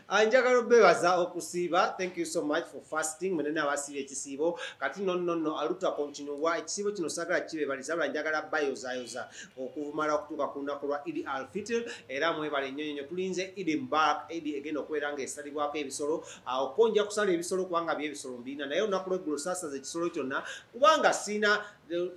Anjagala bebaza okusiiba. Thank you so much for fasting. Menena abasiibye ekisiibo. Kati no aluta continue ekisiibo kino sagala kibe baliza njagala bayoza okuvumala okutuuka ku lunaku lwa Eid al-Fitr era mwebale nnyonyo tulinze Eid Mubarak Eid egenda okubeera nga esalibwako ebisolo okonja kusala ebisolo kubanga byebisolo mbina naye olunaku lw'eggulo saasaza ekisolo kyonna kubanga siina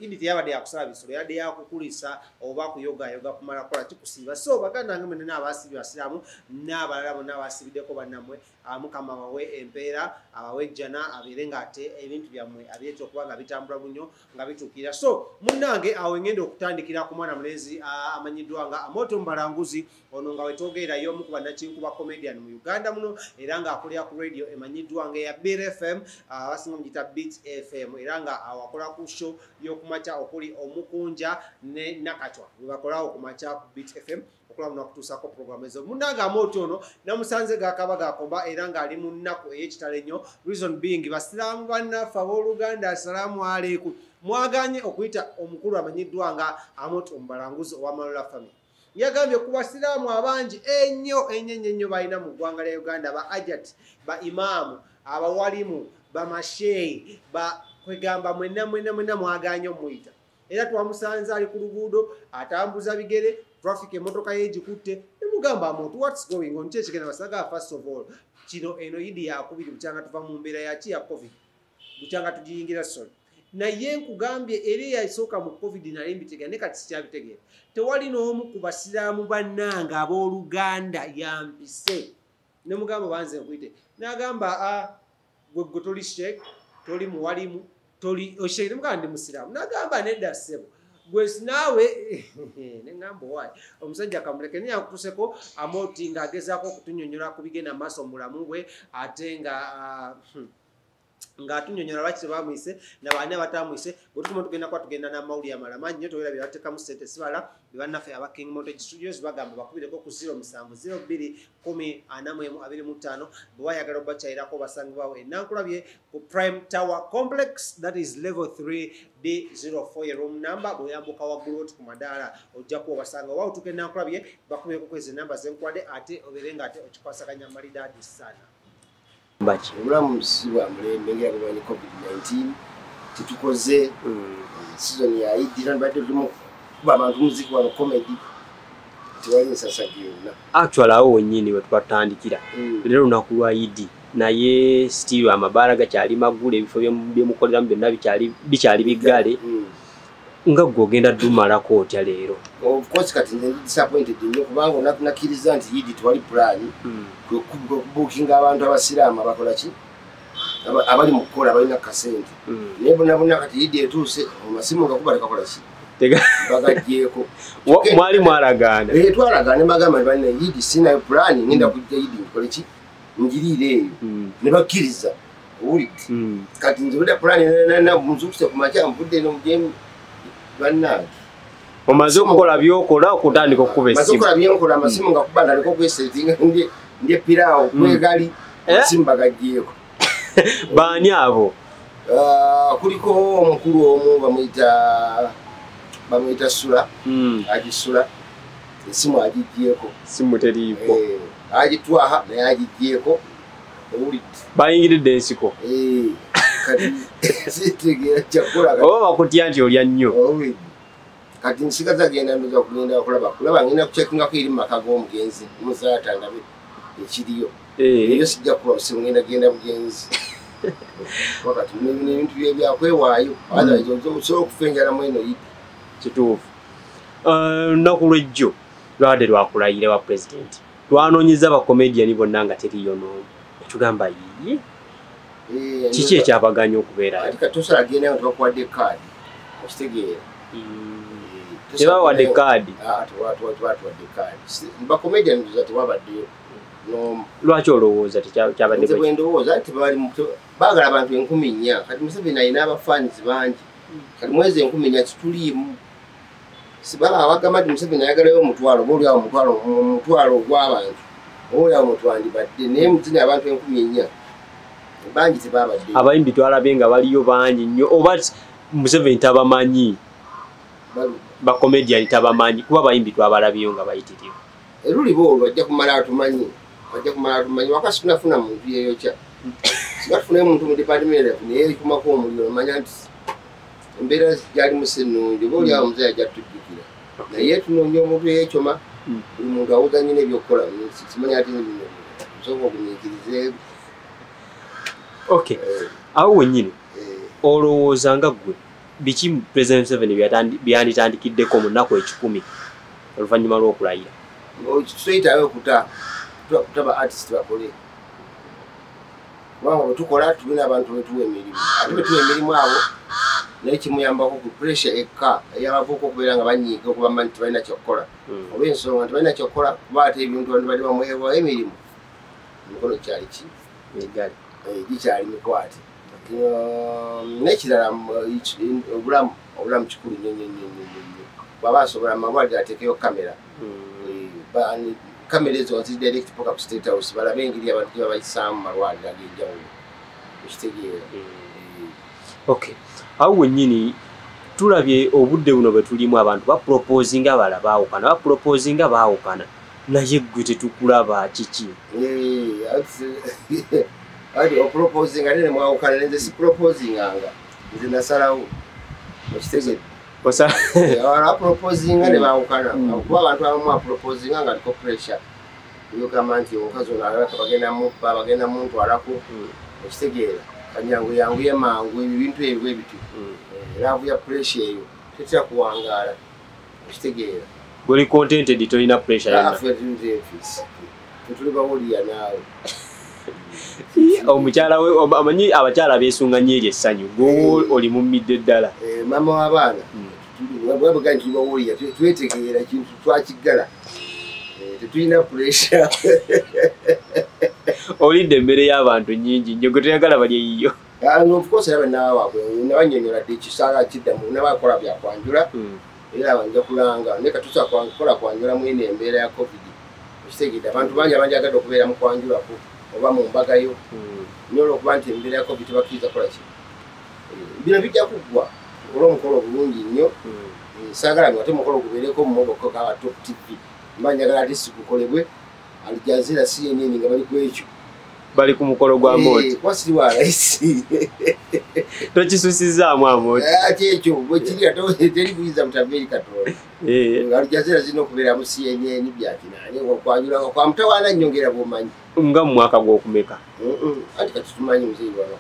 Eid teyabadde yakusala bisolo yadde yakukulisa oba kuyogayoga kumala kola kikusiiba so baganda nange menena abasiibye basiraamu n'abalala bonna abasiibiddeko bannamwe mukama abawe empeera abawe ejjana abeere ng'ate ebintu byammwe abyeta okuba nga bitambula bunyo nga bituukira so munnange awo ngenda okutandikira ku mwana mulenzi amanyiddwa nga Amooti Omubalanguzi ono nga wetwogererayo omu ku bannakinkuba comedian mu Uganda muno era ng'akolera ku radio emanyiddwa nga eya Beat FM abasinga mugiyita Beat FM era nga awakola ku show y'okumakya okuli Omukunja ne Nakatwa webakolawo okumakya ku Beat FM okula muno okutuusako program ezo munnange Amooti ono namusanze gakaba gakomba era ng'ali mu nnaku ey'ekitalo ennyo reason being basiraamu bannaffe abooluganda assalamu alaikum mwaganye okuyita omukulu amanyiddwa nga Amooti Omubalanguzi ow'Amalola family yagambye ku basiraamu abangi ennyo balina mu ggwanga lya Uganda ba ajati ba imaamu abawalimu bamasheyi kwegamba mwenna mwaganye omuyita era twamusanze ali ku luguudo atambuza bigere traffic emotoka yegikutte nemugamba Amooti what's going on kyekigenda basaga first of all kino eno Idi yakubiri bukyanga tuva mu mbeera yaki ya covid bukyanga tugiyingira sorry naye nkugambye eri yasooka mu covid naye mbitegera ne kati sikyabitegeera tewali n'omu ku basiraamu bannanga abooluganda yampise nemugamba banze nkuyite n'agamba gwe toli sheikh toli muwalimu toli osheikh nemugamba ndi musiraamu n'agamba nedda ssebo gwesi naawe neŋŋamba owaayi omusajja kamuleke naye akutuseko Amooti ng'agezaako okutunyonyola ku bigenda mu maaso mu bulamu bwe ate ng'atunyonyola lwaki tebamwise nabaani abatamwise bwe tukuma tugenda kuba tugenda n'amawulire amala mangi nnyo tobeera bye bateekamu ssente sibala be bannaffe aba King Mortgage Studios bagamba bakubireko ku 07024125 bwe wayagala obakyayirako basangibwawo enankulabye ku Prime Tower Complex that is level 3D04 room number bw'oyambuka waggulu oti ku madaala ojja kuba obasanga oba otuuka enankulabye bakubireko kwezi namba zenkwadde ate obeere ng'ate okikwasaganya malidaadi sana Bachi. Obulamu bwa mulembe ng'abalwanya COVID-19 tetukoze season ya Eid badde tulimu kuba abantu muziki wa comedy tewali nsasa byonna. Actually awo wennyini we twatandikira lero lunaku lwa Eid naye still amabaala gakyali magule ebifo byemukoleramu byonna bikyali biggale nga gwogenda dumalako otya leero. Of course kati ndi disappointed nnyo kubanga nakiriza nti Eid twali plan bookinga abantu abasiraamu abakola ki abali mu kukola balina kasente naye bonna kati Eid etuuse amasimu gakuba lekakola ki bagajjeeko mwali mwalagaana twalagaana mbagamba balina Eid sinayo plan ngenda kujja Eid nkole ki njiriire eyo ne bakkiriza owulidde kati nze budda plan nzukuse ku makya nvudde nomujemu bannange omaze okukola byokola okutandika okukuba essimu maze okukola byenkola amasimu ngakuba ndaliko okwesetinga ndye piraawo kwegali amasimu bagajjeeko baani abo kuliko omukulu omu bamuyita Sula agisula essimu agijjeeko simu teriiko agitwaha naye agijjeeko owulidde bayingiridde ensiko kati sitegeera kyakola oba bakutya nti olya nnyo kati nsigaza genda ndoza kugenda kulaba ngenda kucekinga eri mu maka g'omugenzi muzaata ndabe ekiriyo eyo sijja kuba busimu ngenda bugenzi wakati n'ebintu byakwewaayo osobola okufenjalamu eno Eid kituufu lunaku lwejjo lwabadde lwakulayire wa pulezidenti twanoonyeza bakomediani bonna nga teriyo n'omu ekigamba yiye kiki ekyabaganya okubeera kati tosala genda nga tubakuwadde kaadi okitegeera tebawadde kaadi tuwadde kaadi bakomediani tuza tewabaddeyo lwaki olowooza tekyabadde bwe ndowooza nti baagala abantu 4,000 kati Museveni alina abafaanizi bangi kati mwezi 4,000 kituliimu sibala abagamba nti Museveni ayagalayo omutwalo obaoliawo omutwalo ogw'abantu obaoliawo mutwandibadde naye muzini abantu 4,000 bangi tebabadde abayimbi twalabye nga baliyo bangi nnyo oba Museveni tabamanyi bakomediani tabamanyi kuba abayimbi twabalabiyo nga bayitirivu Erulibo bajja kumala tumanyi. Bajja kumala tumanyi wakati tunafuna muntu yeyo kya. Sinafuna muntu mu department yafu naye kumako omuliro manya nti embeera gyali musenungi boli awo muzaya jatujjukira. Naye tunoonya omuntu yekyoma buli muntu awuga nyine ebyokukola simanya ati nsooka okumiikirize. Okay. Awo wennyini olowooza nga ggwe biki President Museveni byanditandikiddeko mu nnaku 10 oluvannyuma lw'okulayira? Tuyitayo kutaba artist bakole. Kubanga bwe tukola tulina abantu betuwa emirimu. Ate betuwa emirimu abo naye kimuyambako ku pressure ekka ey'abavubuka okubeera nga banyiiga okuba nti balina kyokkola. Oba ensonga nti balina kyokkola kuba ate ebintu bandi bali bamuweebwa emirimu. Emikono kyali ki? Gikyali mikwate. N'ekirala obulamu kikulu nnyo nnyo nnyo. Bw'aba asobola amalwaliro ateekeyo kamera. Kamera ezo wazidirect paka ku State House balabe engeri abantu gye babayisaamu malwaliro ag'enjawulo. Okitegeera. Okay. Awo wennyini tulabye obudde buno bwe tulimu abantu baproposinga baawukana naye ggwe tetukulaba kiki? Ati opoproposing ate ne mwawukana nze si proposinganga nze nasalawo okitegeera. Wala proposinga ne baawukana kuba abantu abamu aproposinga nga aliko pressure yogamba nti omukazi ono alabika bagenda muntwalako okitegeera kanyanguyanguye mangu ebintu ebyo bwe biti laavu ya pressure eyo tetera kuwangaala okitegeera. Goli contented tolina pressure yonna. Tetuli bawulira naawe. Omukyala we amanyi abakyala beesunga nnyo eryo essanyu gwe oli mummidde ddala. Mama w'abaana bwebugamba nti bawulira twetegeera kintu twakigala tetulina pressure. Olidde emmere y'abantu nnyingi nnyo gwe toyagala balye yiyo. Of course era nawaabwe nabanyonyola dde ekisaala kiddamu nabakola byakwanjula era abanja kulanga naye katusobola kukola kwanjula mwene embeera ya covid okitegeedde abantu bangi abanjagadde okubeera mu kwanjulako oba mu mbagayo nyo olwokuba nti embeera ya covid tebakkiriza kola ki bino bijja kuggwa okola omukolo obulungi nnyo saagala ate omukolo gubeereko mu moboko g'aba Top TV mba njagala ate sigukolebwe alijazira CNN nga bali ku ekyo bali ku mukolo gwa Amooti. Wasiri wa raisi. Tokisusizaamu Amooti. Ate ekyo bwe kiri ate teri kuyinza mutabiri katono. Alijazira zino okubeera mu CNN byakinani okwanjula kwa mutawaana nnyongera bw'omanyi. Nga mu mwaka gw'okumeka. Anti kati tumanyi muzeeyi wange.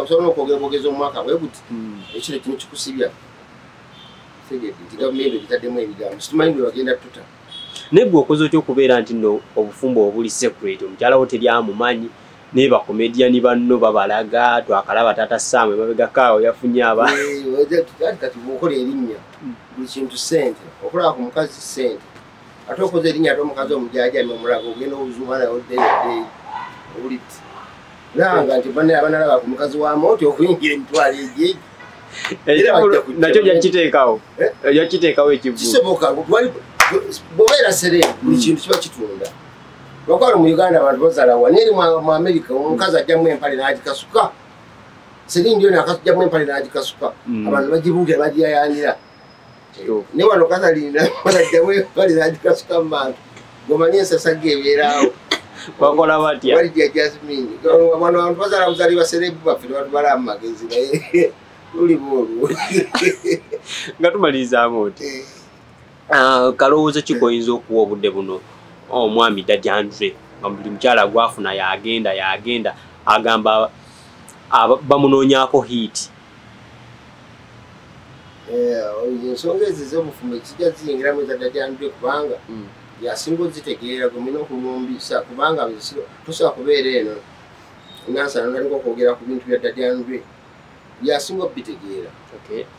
Osobola okwogera omwaka bwe guti ekiro kino kikusibya. Tegedde gavumenti gitaddemu ebigambo situmanyi bwe bagenda tuta. Naye gwe okoze otya okubeera nti nno obufumbo obuli secret omukyala wo teri amumanyi naye bakomediani banno babalaga twakalaba Taata Sam emabegakaawo yafunye aba. Kati bw'okola erinnya buli kintu ssente okolaba ku mukazi ssente ate okoze erinnya ate omukazi omujaajami omulaga ogenda obuzuuma naye oddeeyo owulidde nanga nti banalaba ku mukazi wa Amooti okuyingira emitwalo egyegi nakyo jakiteekawo ekivulu kisoboka bw'obeera sereni buli kintu kiba kitunda. Lwakwala mu Uganda abantu bazalawa neri mu America omukazi ajjamu empale n'agikasuka serindi yo nakajjamu empale n'agikasuka abantu bagibuulira bagiyayanira ne wano kazalinda ajjamu empale n'agikasuka mu bantu ng'omanyi ensasa geebeeraawo bakola batya bali gya Jasmine wano abantu bazala buzalibwa serebu baffe ne batubala mu magezi naye luli boolwo nga tumaliriza Amooti. Kalowoozo ki koyinza okuwa obudde buno omwami Daddy Andre nga buli mukyala gwafuna yagenda agamba bamunoonyaako hiiti. Ensonga ezo ez'obufumo ekijja ziyingiramu eza Daddy Andre kubanga yasinga ozitegeera gwemina okulumbisa kubanga tosobola kubeera eno nansana nalinga okwogera ku bintu bya Daddy Andre yasinga obitegeera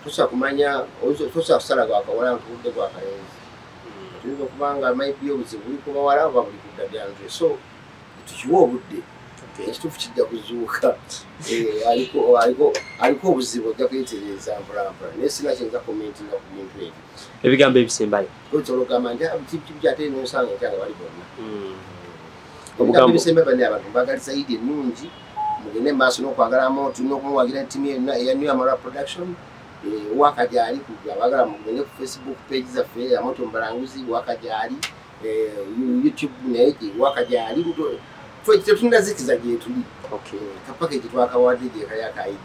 tosobola kumanya tosobola kusala gwakawala ntubudde gwakayenzi tuyinza okubanga amayibyo obuzibu buli kubawala oba buli ku Daddy Andre so tukiwa obudde ekituufu kijja kuzuuka aliko obuzibu ojja kwetereeza mpolampola naye sina kyinza komentinga ku bintu ebyo ebigambo ebisembayo olugamba nti kibyate nonsanga nkyanga bali bonna ebigambo ebisembayo bane abantu mbagaliza idi ennungi mugende maaso n'okwagala Amooti n'okumuwagira ttiimu yonna eya New Amara Production Wakajali abagala mugende ku Facebook page zaffe Amooti Omubalanguzi Wakajali YouTube naye waka gyali tetunda zikiza gye tuli Okay. kapake kitwakawadde gye kayakaidi.